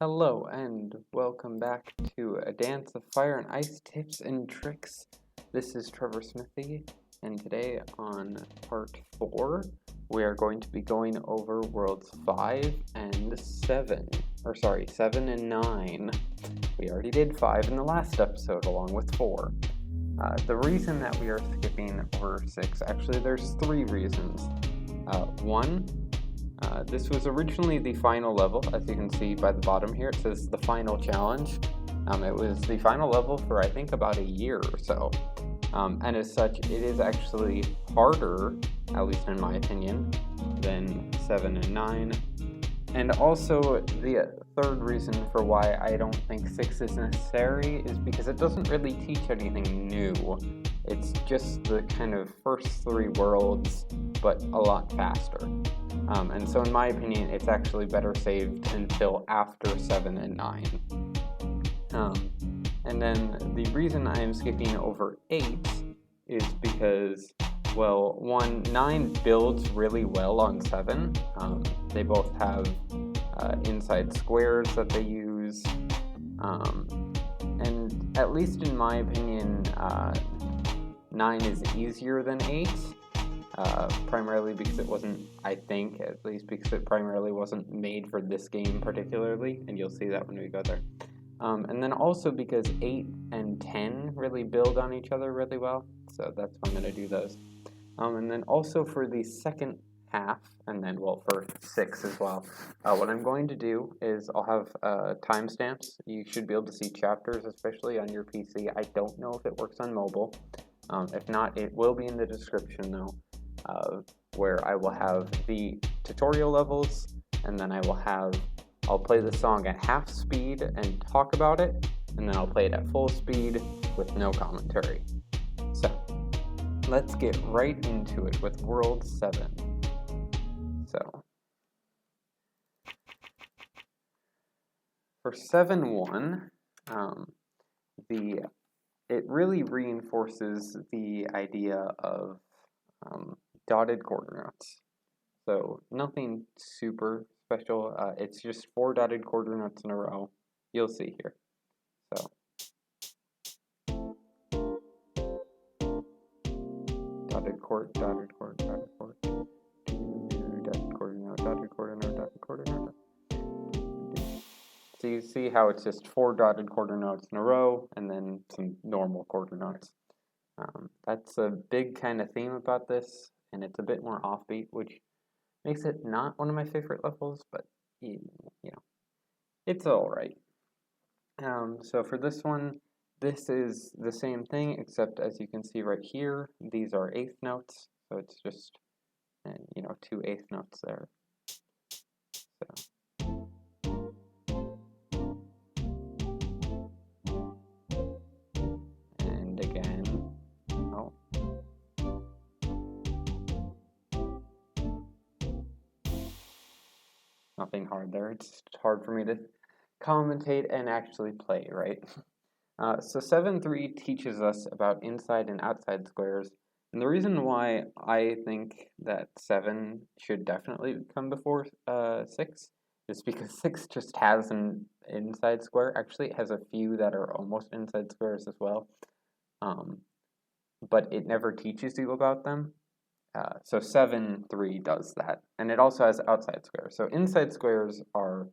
Hello and welcome back to A Dance of Fire and Ice Tips and Tricks. This is Trevor Smithy, and today on part 4, we are going to be going over worlds 5 and 7. 7 and 9. We already did 5 in the last episode along with 4. The reason that we are skipping over 6, actually there's 3 reasons. One, this was originally the final level. As you can see by the bottom here, it says the final challenge. It was the final level for I think about a year or so. And as such, it is actually harder, at least in my opinion, than 7 and 9. And also, the third reason for why I don't think 6 is necessary is because it doesn't really teach anything new. It's just the kind of first 3 worlds, but a lot faster. And so in my opinion, it's actually better saved until after 7 and 9. And then the reason I am skipping over 8 is because, well, 9 builds really well on 7. They both have inside squares that they use. And at least in my opinion, 9 is easier than 8. Primarily because it wasn't, I think, at least because it primarily wasn't made for this game particularly, and you'll see that when we go there. And then also because 8 and 10 really build on each other really well, so that's why I'm going to do those. And then also for the second half, and then, well, for 6 as well, what I'm going to do is I'll have timestamps. You should be able to see chapters, especially on your PC. I don't know if it works on mobile. If not, it will be in the description, though. Where I will have the tutorial levels, and then I'll play the song at half speed and talk about it, and then I'll play it at full speed with no commentary. So, let's get right into it with World 7. So, for 7-1, it really reinforces the idea of dotted coordinates. So nothing super special. It's just 4 dotted coordinates in a row. You'll see here. So dotted coordinate, dotted coordinate, dotted coordinate. So you see how it's just 4 dotted coordinates in a row, and then some normal coordinates. That's a big kind of theme about this, and it's a bit more offbeat, which makes it not one of my favorite levels, but you know, it's alright. So for this one, this is the same thing, except as you can see right here, these are 8th notes, so it's just, 2 8th notes there. So. And again, nothing hard there. It's hard for me to commentate and actually play, right? So 7-3 teaches us about inside and outside squares, and the reason why I think that 7 should definitely come before 6 is because 6 just has an inside square. Actually, it has a few that are almost inside squares as well, but it never teaches you about them. So 7-3 does that, and it also has outside squares. So inside squares are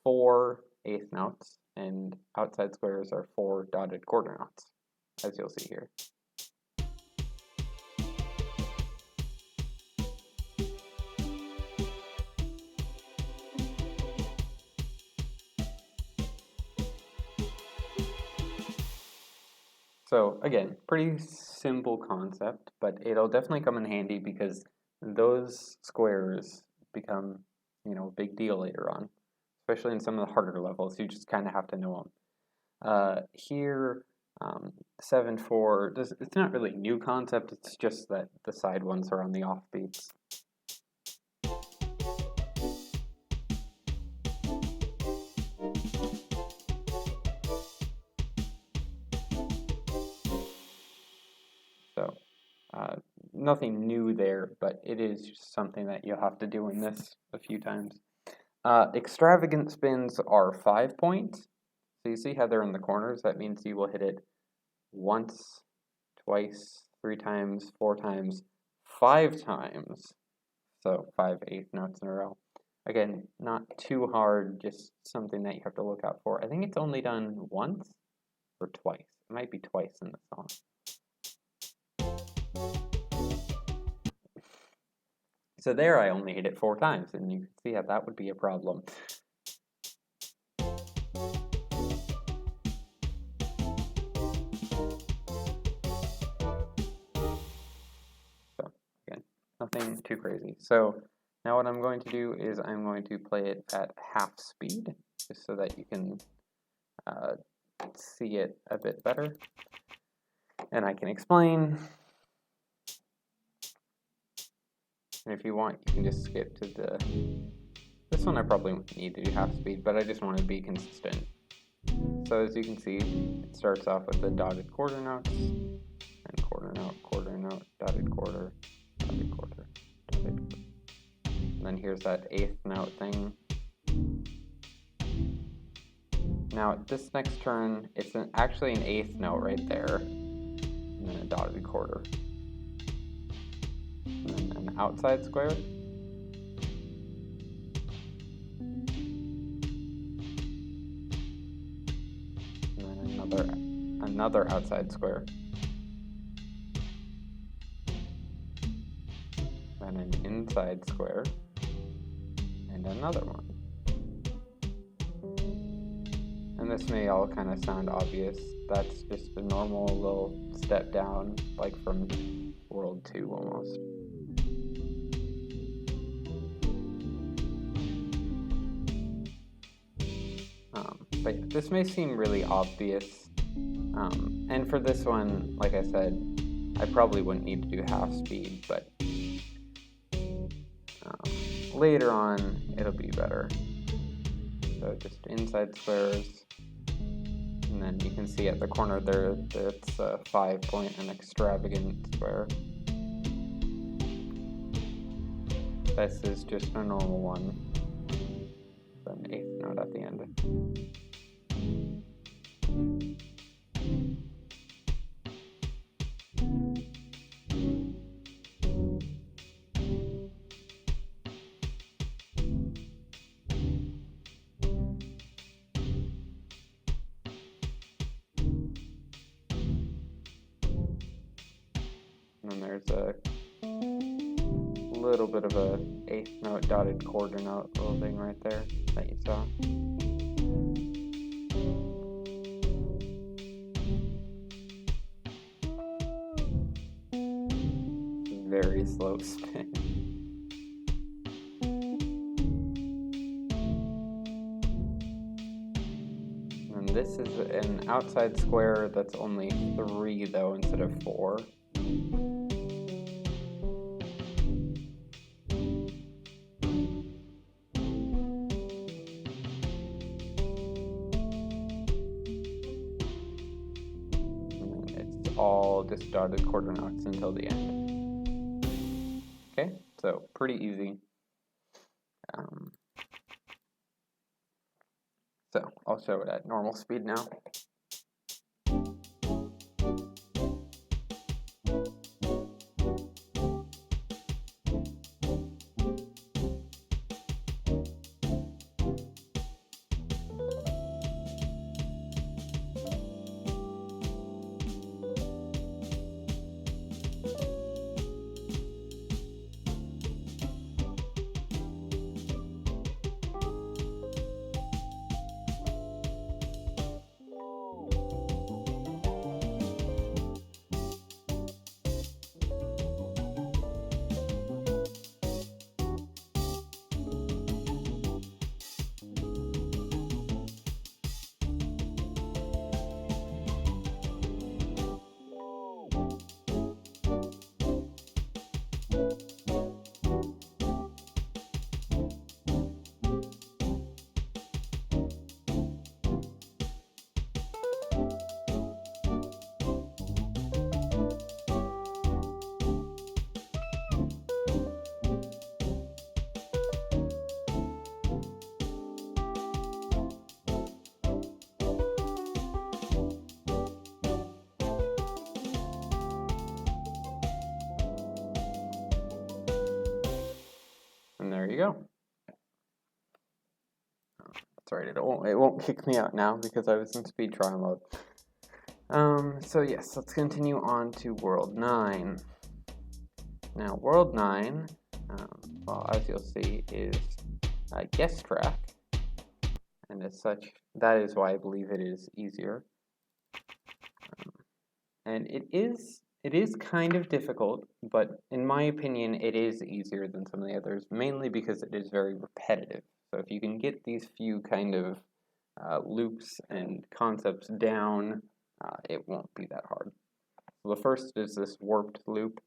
4 8th notes, and outside squares are 4 dotted coordinates, as you'll see here. So again, pretty simple concept, but it'll definitely come in handy because those squares become, a big deal later on, especially in some of the harder levels. You just kind of have to know them. Here, 7-4, it's not really a new concept, it's just that the side ones are on the offbeats. So, nothing new there, but it is just something that you'll have to do in this a few times. Extravagant spins are 5 points. So you see how they're in the corners? That means you will hit it once, twice, 3 times, 4 times, 5 times. So 5 eighth notes in a row. Again, not too hard, just something that you have to look out for. I think it's only done once or twice. It might be twice in the song. So there I only hit it 4 times, and you can see how that would be a problem. So again, nothing too crazy. So now what I'm going to do is I'm going to play it at half speed, just so that you can see it a bit better. And I can explain. And if you want, you can just skip to this one I probably need to do half speed, but I just want to be consistent. So as you can see, it starts off with the dotted quarter notes, and quarter note, dotted quarter, dotted quarter, dotted quarter. And then here's that eighth note thing. Now this next turn, it's actually an eighth note right there, and then a dotted quarter. And then an outside square. And then another outside square. Then an inside square. And another one. And this may all kind of sound obvious. That's just a normal little step down, like from World 2 almost. But yeah, this may seem really obvious, and for this one, like I said, I probably wouldn't need to do half speed, but later on it'll be better. So just inside squares, and then you can see at the corner there that's a 5 point and extravagant square. This is just a normal one, an eighth note at the end. And then there's a little bit of a eighth note dotted quarter note little thing right there that you saw. Very slow spin. And this is an outside square that's only 3 though instead of 4. All just dotted quarter notes until the end. Okay, so pretty easy. So I'll show it at normal speed now. there you go. That's right, it won't kick me out now because I was in speed trial mode. So yes, let's continue on to World 9. Now, World 9, well, as you'll see, is a guest track, and as such, that is why I believe it is easier. And it is kind of difficult, but in my opinion, it is easier than some of the others, mainly because it is very repetitive. So if you can get these few kind of loops and concepts down, it won't be that hard. So the first is this warped loop.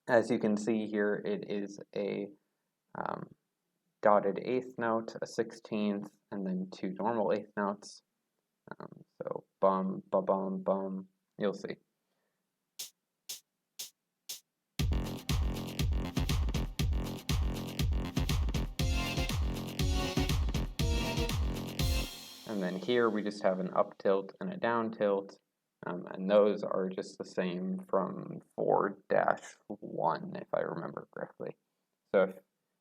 As you can see here, it is a dotted eighth note, a 16th, and then 2 normal eighth notes. So bum, ba bum, bum. You'll see. And then here we just have an up tilt and a down tilt, and those are just the same from 4-1, if I remember correctly. So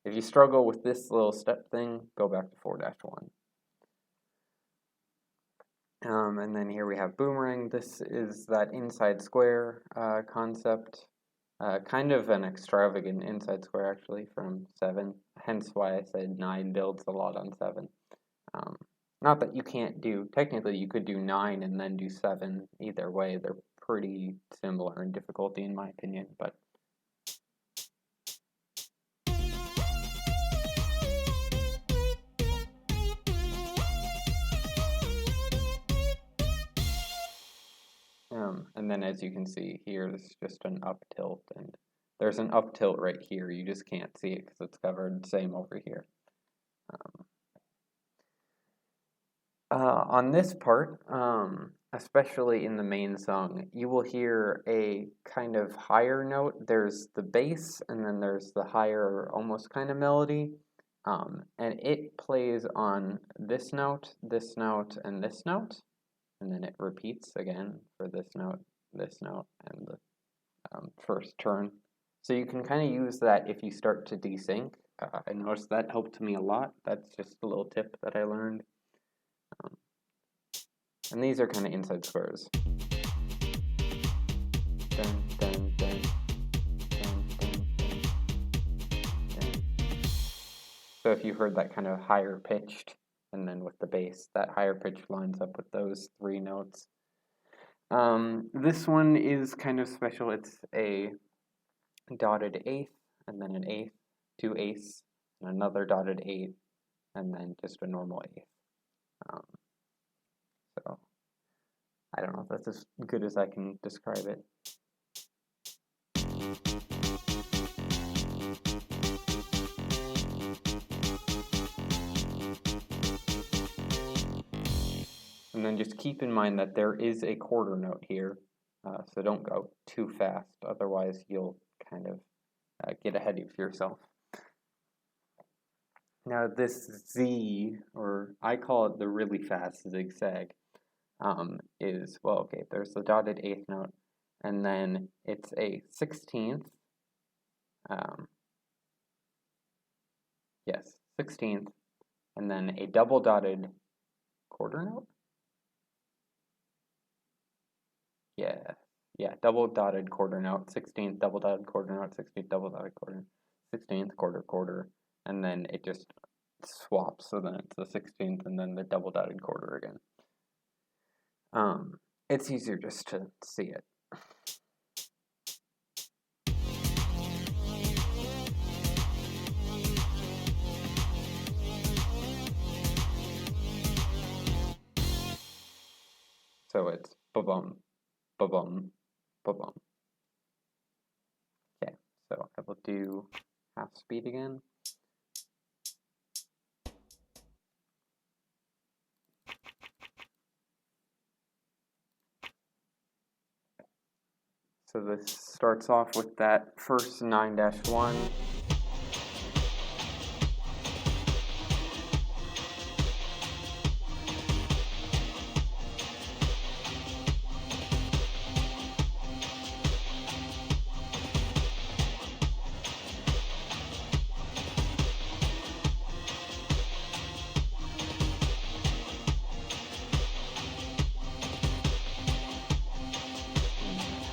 if you struggle with this little step thing, go back to 4-1. And then here we have boomerang. This is that inside square concept, kind of an extravagant inside square actually from 7, hence why I said 9 builds a lot on 7. Not that you can't do, technically you could do 9 and then do 7, either way they're pretty similar in difficulty in my opinion, but and then as you can see here, this is just an up tilt, and there's an up tilt right here. You just can't see it because it's covered. Same over here. On this part, especially in the main song, you will hear a kind of higher note. There's the bass, and then there's the higher, almost kind of melody, and it plays on this note, and this note, and then it repeats again for this note, and the first turn. So you can kind of use that if you start to desync. I noticed that helped me a lot. That's just a little tip that I learned. And these are kind of inside squares. Dun, dun, dun, dun, dun, dun, dun. So if you heard that kind of higher pitched, and then with the bass, that higher pitch lines up with those 3 notes. This one is kind of special. It's a dotted eighth, and then an eighth, 2 eighths, and another dotted eighth, and then just a normal eighth. So I don't know if that's as good as I can describe it. And then just keep in mind that there is a quarter note here, so don't go too fast, otherwise you'll kind of get ahead of yourself. Now this Z, or I call it the really fast zigzag, is, well, okay, there's the dotted eighth note, and then it's a 16th, yes, 16th, and then a double dotted quarter note? Yeah, double dotted quarter note, 16th, double dotted quarter note, 16th, double dotted quarter, 16th, quarter, and then it just swaps, so then it's the 16th and then the double dotted quarter again. It's easier just to see it. So it's ba-bum, ba-bum, ba-bum. Okay, so I will do half speed again. So this starts off with that first 9-1.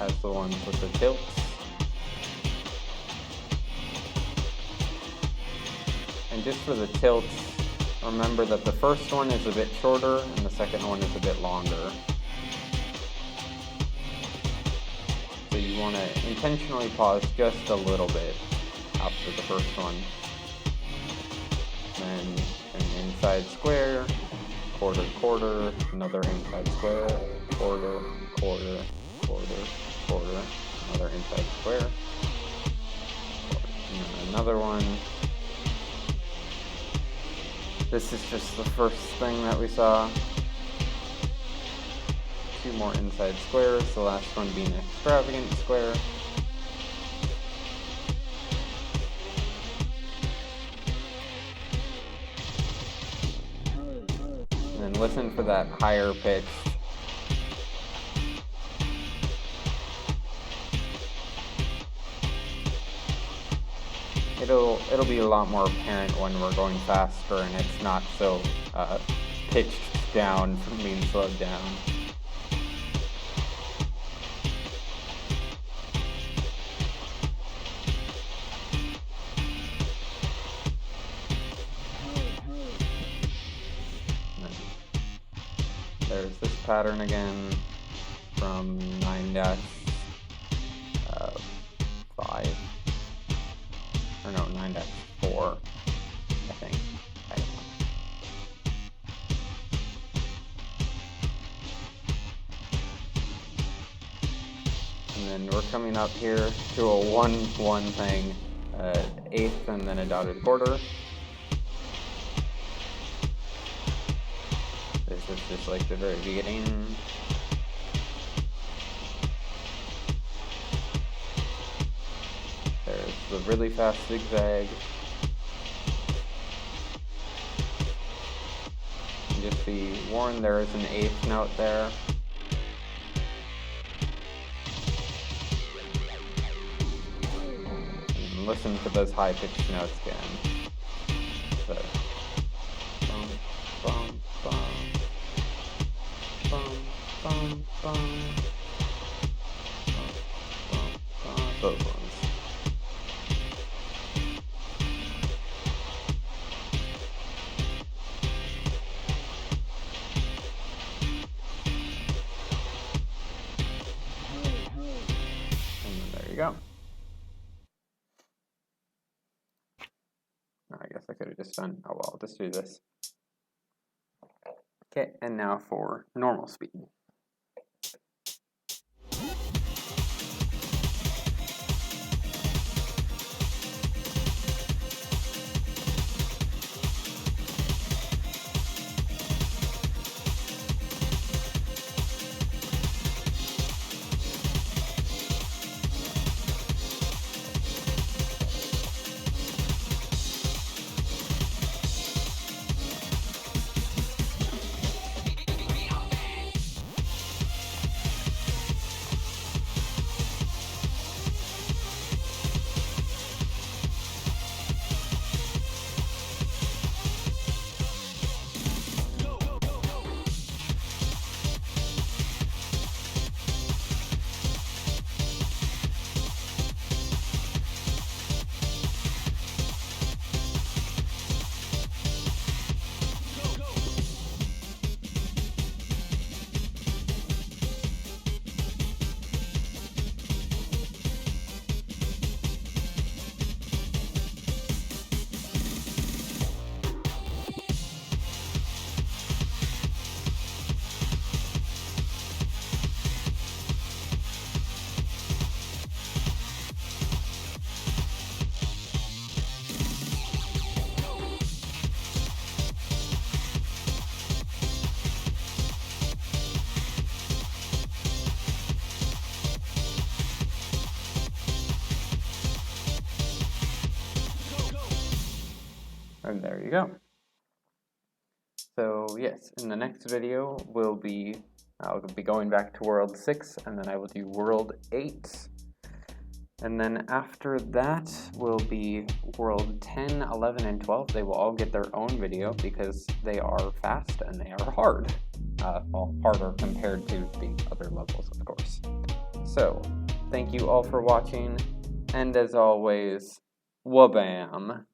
as the ones with the tilts. And just for the tilts, remember that the first one is a bit shorter and the second one is a bit longer. So you want to intentionally pause just a little bit after the first one. Then an inside square, quarter, quarter, another inside square, quarter, quarter, quarter, quarter, another inside square, and another one. This is just the first thing that we saw. 2 more inside squares, the last one being an extravagant square. And then listen for that higher pitch. It'll be a lot more apparent when we're going faster and it's not so pitched down from being slowed down. There's this pattern again from 9-5. Or no, 9-4, I think. I don't know. And then we're coming up here to a 1-1 thing, 8th and then a dotted quarter. This is just like the very beginning. There's the really fast zigzag. And just be warned, there is an 8th note there. And listen for those high pitched notes again. So, bum, bum, bum, bum, bum, bum, bum, bum, those ones. Go. I guess I could have just done, oh well, I'll just do this. Okay, and now for normal speed. And there you go. So yes, in the next video I'll be going back to World 6, and then I will do World 8. And then after that will be World 10, 11, and 12. They will all get their own video because they are fast and they are hard. Well, harder compared to the other levels, of course. So, thank you all for watching, and as always, wabam!